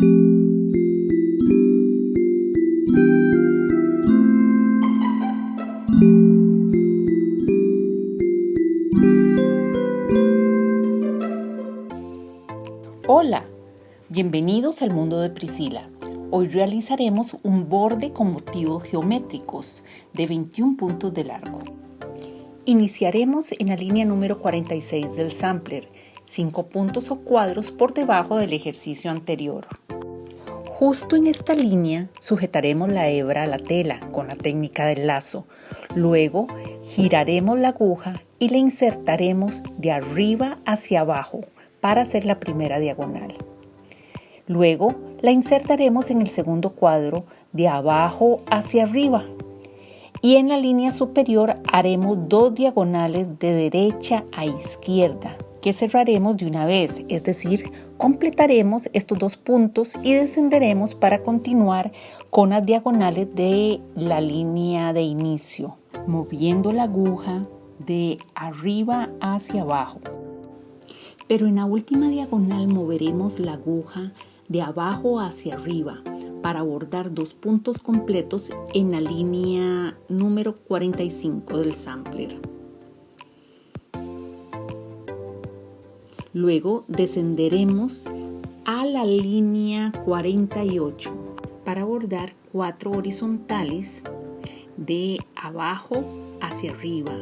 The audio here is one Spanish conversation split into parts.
Hola, bienvenidos al mundo de Priscila. Hoy realizaremos un borde con motivos geométricos de 21 puntos de largo. Iniciaremos en la línea número 46 del sampler, 5 puntos o cuadros por debajo del ejercicio anterior. Justo en esta línea sujetaremos la hebra a la tela con la técnica del lazo. Luego giraremos la aguja y la insertaremos de arriba hacia abajo para hacer la primera diagonal. Luego la insertaremos en el segundo cuadro de abajo hacia arriba. Y en la línea superior haremos 2 diagonales de derecha a izquierda que cerraremos de una vez, es decir, completaremos estos 2 puntos y descenderemos para continuar con las diagonales de la línea de inicio, moviendo la aguja de arriba hacia abajo. Pero en la última diagonal moveremos la aguja de abajo hacia arriba para bordar 2 puntos completos en la línea número 45 del sampler. Luego descenderemos a la línea 48 para bordar 4 horizontales de abajo hacia arriba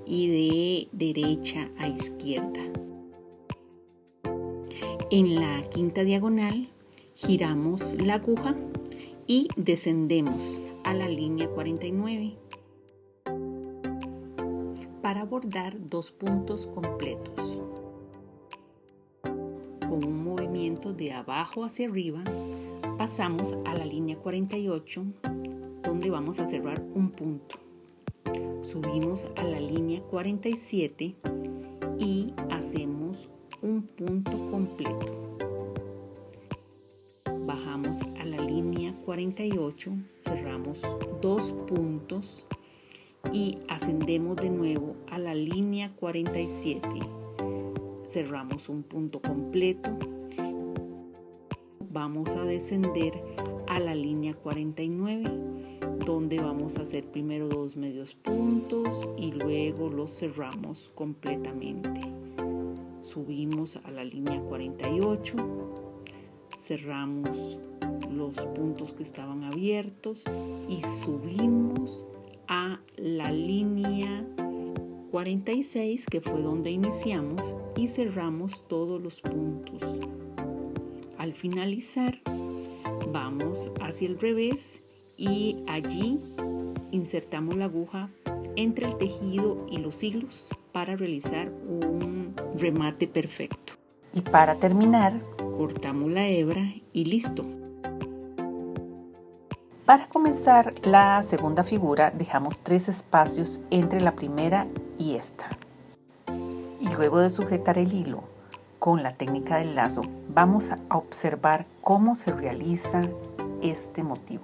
y de derecha a izquierda. En la quinta diagonal giramos la aguja y descendemos a la línea 49 para bordar 2 puntos completos. Con un movimiento de abajo hacia arriba pasamos a la línea 48 donde vamos a cerrar un punto. Subimos a la línea 47 y hacemos un punto completo. Bajamos a la línea 48, cerramos 2 puntos y ascendemos de nuevo a la línea 47. Cerramos un punto completo. Vamos a descender a la línea 49, donde vamos a hacer primero 2 medios puntos y luego los cerramos completamente. Subimos a la línea 48, cerramos los puntos que estaban abiertos y subimos a la línea 46, que fue donde iniciamos, y cerramos todos los puntos. Al finalizar, vamos hacia el revés y allí insertamos la aguja entre el tejido y los hilos para realizar un remate perfecto. Y para terminar, cortamos la hebra y listo. Para comenzar la segunda figura, dejamos 3 espacios entre la primera y esta. Y luego de sujetar el hilo con la técnica del lazo, vamos a observar cómo se realiza este motivo.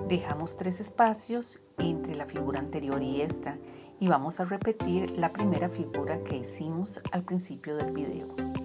Dejamos 3 espacios entre la figura anterior y esta y vamos a repetir la primera figura que hicimos al principio del video.